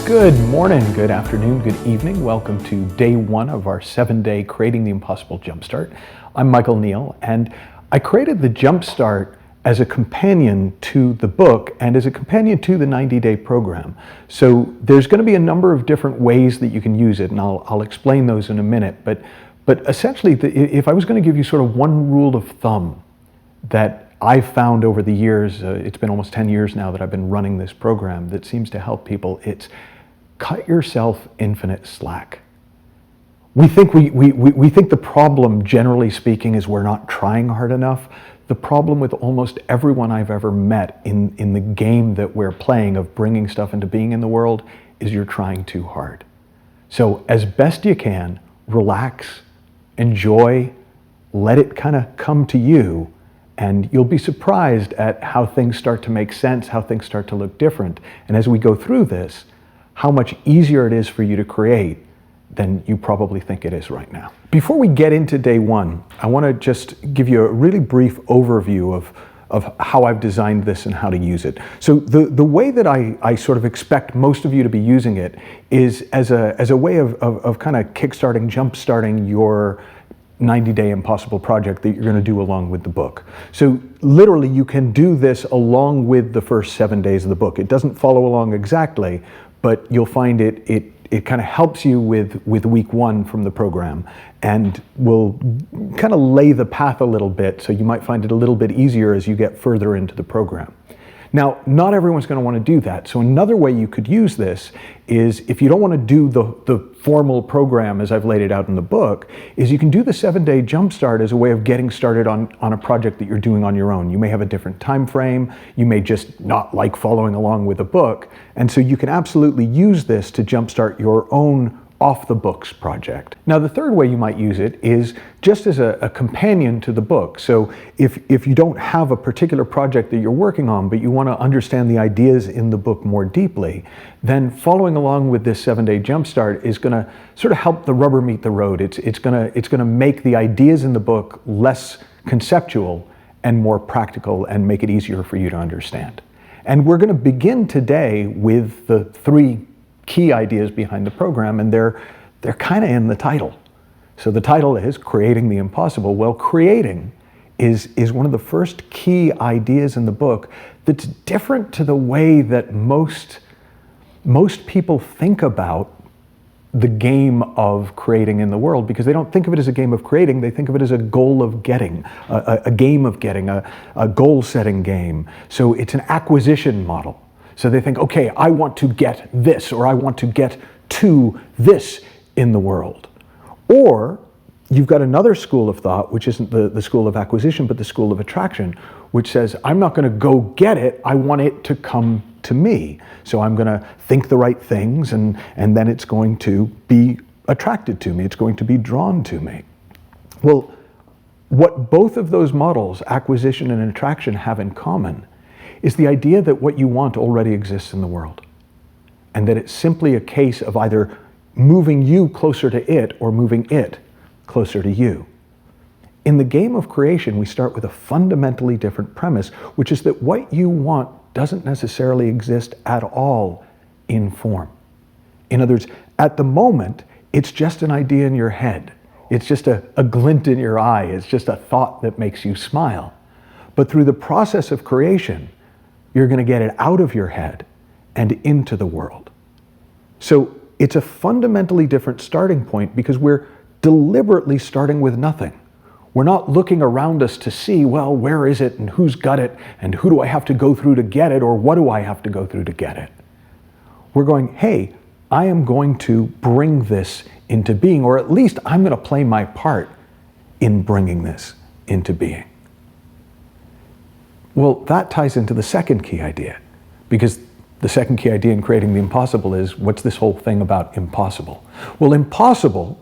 Good morning, good afternoon, good evening. Welcome to day one of our 7-day Creating the Impossible Jumpstart. I'm Michael Neal, and I created the Jumpstart as a companion to the book and as a companion to the 90-day program. So there's going to be a number of different ways that you can use it, and I'll explain those in a minute. But essentially, if I was going to give you sort of one rule of thumb that I've found over the years, it's been almost 10 years now that I've been running this program that seems to help people, it's cut yourself infinite slack. We think the problem, generally speaking, is we're not trying hard enough. The problem with almost everyone I've ever met in the game that we're playing of bringing stuff into being in the world is you're trying too hard. So as best you can, relax, enjoy, let it kind of come to you, and you'll be surprised at how things start to make sense, how things start to look different. And as we go through this, how much easier it is for you to create than you probably think it is right now. Before we get into day one, I want to just give you a really brief overview of how I've designed this and how to use it. So the way that I sort of expect most of you to be using it is as a way of kind of kickstarting, jump-starting your 90-day impossible project that you're going to do along with the book. So literally you can do this along with the first 7 days of the book. It doesn't follow along exactly, but you'll find it kind of helps you with week one from the program and will kind of lay the path a little bit, so you might find it a little bit easier as you get further into the program. Now, not everyone's going to want to do that. So another way you could use this is, if you don't want to do the formal program as I've laid it out in the book, is you can do the 7-day Jumpstart as a way of getting started on a project that you're doing on your own. You may have a different time frame. You may just not like following along with a book. And so you can absolutely use this to jumpstart your own off the books project. Now, the third way you might use it is just as a companion to the book. So if you don't have a particular project that you're working on, but you want to understand the ideas in the book more deeply, then following along with this 7-day Jumpstart is going to sort of help the rubber meet the road. It's going to make the ideas in the book less conceptual and more practical and make it easier for you to understand. And we're going to begin today with the three key ideas behind the program, and they're kind of in the title. So the title is Creating the Impossible. Well, creating is one of the first key ideas in the book that's different to the way that most people think about the game of creating in the world, because they don't think of it as a game of creating, they think of it as a goal of getting, a game of getting, a goal-setting game. So it's an acquisition model. So they think, okay, I want to get this, or I want to get to this in the world. Or you've got another school of thought, which isn't the school of acquisition, but the school of attraction, which says, I'm not going to go get it, I want it to come to me. So I'm going to think the right things, and then it's going to be attracted to me, it's going to be drawn to me. Well, what both of those models, acquisition and attraction, have in common is the idea that what you want already exists in the world, and that it's simply a case of either moving you closer to it or moving it closer to you. In the game of creation, we start with a fundamentally different premise, which is that what you want doesn't necessarily exist at all in form. In other words, at the moment, it's just an idea in your head. It's just a glint in your eye. It's just a thought that makes you smile. But through the process of creation, you're going to get it out of your head and into the world. So it's a fundamentally different starting point, because we're deliberately starting with nothing. We're not looking around us to see, well, where is it and who's got it and who do I have to go through to get it, or what do I have to go through to get it? We're going, hey, I am going to bring this into being, or at least I'm going to play my part in bringing this into being. Well, that ties into the second key idea, because the second key idea in creating the impossible is, what's this whole thing about impossible? Well, impossible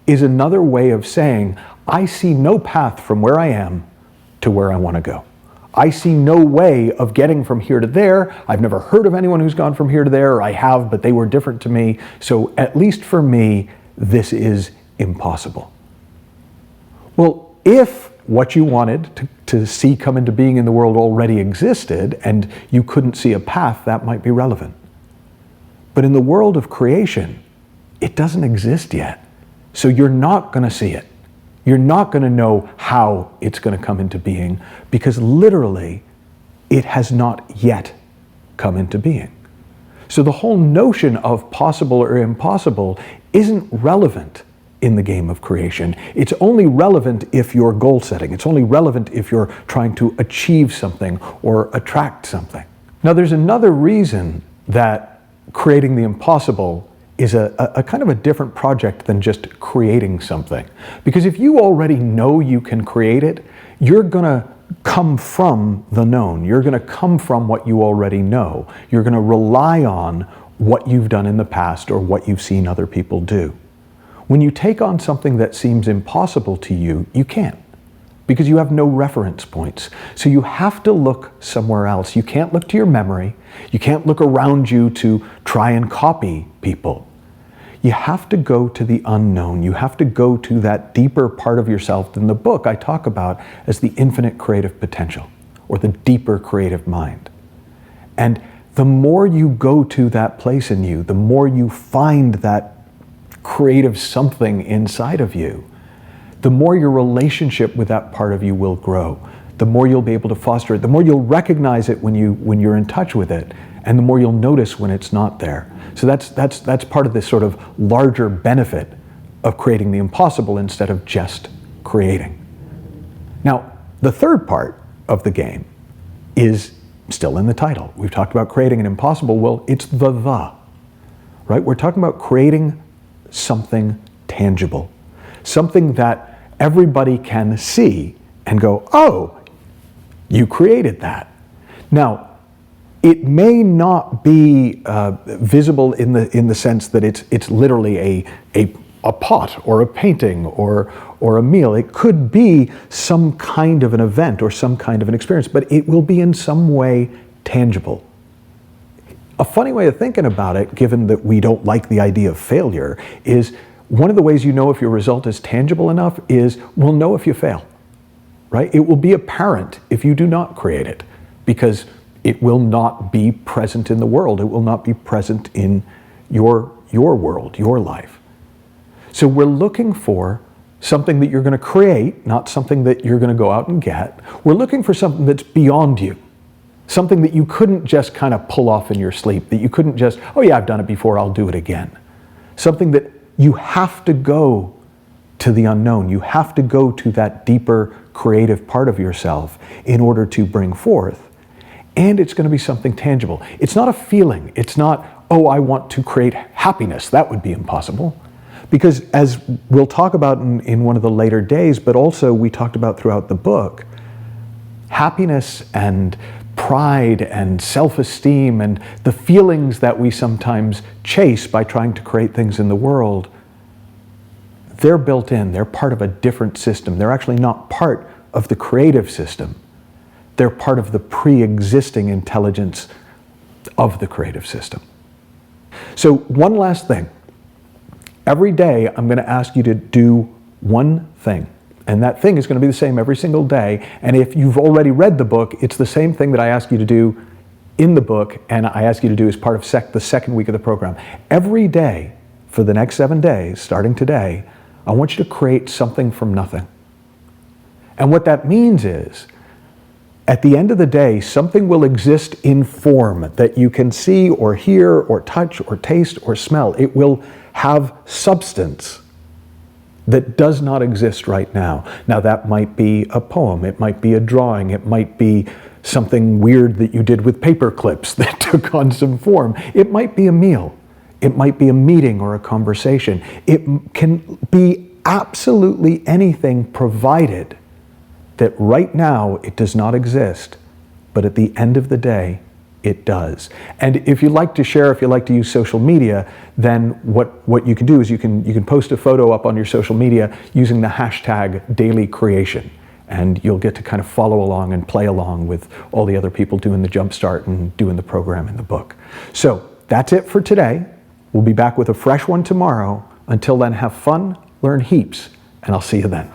is another way of saying, I see no path from where I am to where I want to go. I see no way of getting from here to there. I've never heard of anyone who's gone from here to there, or I have, but they were different to me. So at least for me, this is impossible. Well, if what you wanted to see come into being in the world already existed and you couldn't see a path, that might be relevant. But in the world of creation, it doesn't exist yet. So you're not going to see it. You're not going to know how it's going to come into being, because literally it has not yet come into being. So the whole notion of possible or impossible isn't relevant in the game of creation. It's only relevant if you're goal setting. It's only relevant if you're trying to achieve something or attract something. Now, there's another reason that creating the impossible is a kind of a different project than just creating something. Because if you already know you can create it, you're gonna come from the known. You're gonna come from what you already know. You're gonna rely on what you've done in the past or what you've seen other people do. When you take on something that seems impossible to you, you can't, because you have no reference points. So you have to look somewhere else. You can't look to your memory. You can't look around you to try and copy people. You have to go to the unknown. You have to go to that deeper part of yourself than the book I talk about as the infinite creative potential, or the deeper creative mind. And the more you go to that place in you, the more you find that creative something inside of you, the more your relationship with that part of you will grow, the more you'll be able to foster it, the more you'll recognize it when you're in touch with it, and the more you'll notice when it's not there. So that's part of this sort of larger benefit of creating the impossible instead of just creating. Now, the third part of the game is still in the title. We've talked about creating an impossible. Well, it's the, right? We're talking about creating something tangible, something that everybody can see and go, oh, you created that. Now, it may not be visible in the sense that it's literally a pot or a painting or a meal. It could be some kind of an event or some kind of an experience, but it will be in some way tangible. A funny way of thinking about it, given that we don't like the idea of failure, is one of the ways you know if your result is tangible enough is we'll know if you fail, right? It will be apparent if you do not create it, because it will not be present in the world. It will not be present in your world, your life. So we're looking for something that you're going to create, not something that you're going to go out and get. We're looking for something that's beyond you, something that you couldn't just kind of pull off in your sleep, that you couldn't just, oh yeah, I've done it before, I'll do it again. Something that you have to go to the unknown. You have to go to that deeper creative part of yourself in order to bring forth. And it's going to be something tangible. It's not a feeling. It's not, oh, I want to create happiness. That would be impossible. Because as we'll talk about in one of the later days, but also we talked about throughout the book, happiness and pride and self-esteem and the feelings that we sometimes chase by trying to create things in the world, they're built in. They're part of a different system. They're actually not part of the creative system. They're part of the pre-existing intelligence of the creative system. So one last thing. Every day I'm going to ask you to do one thing. And that thing is going to be the same every single day. And if you've already read the book, it's the same thing that I ask you to do in the book and I ask you to do as part of the second week of the program. Every day for the next 7 days, starting today, I want you to create something from nothing. And what that means is, at the end of the day, something will exist in form that you can see or hear or touch or taste or smell. It will have substance that does not exist right now. Now that might be a poem, it might be a drawing, it might be something weird that you did with paper clips that took on some form. It might be a meal. It might be a meeting or a conversation. It can be absolutely anything, provided that right now it does not exist, but at the end of the day, it does. And if you like to share, if you like to use social media, then what you can do is you can post a photo up on your social media using the hashtag #dailycreation. And you'll get to kind of follow along and play along with all the other people doing the Jumpstart and doing the program in the book. So that's it for today. We'll be back with a fresh one tomorrow. Until then, have fun, learn heaps, and I'll see you then.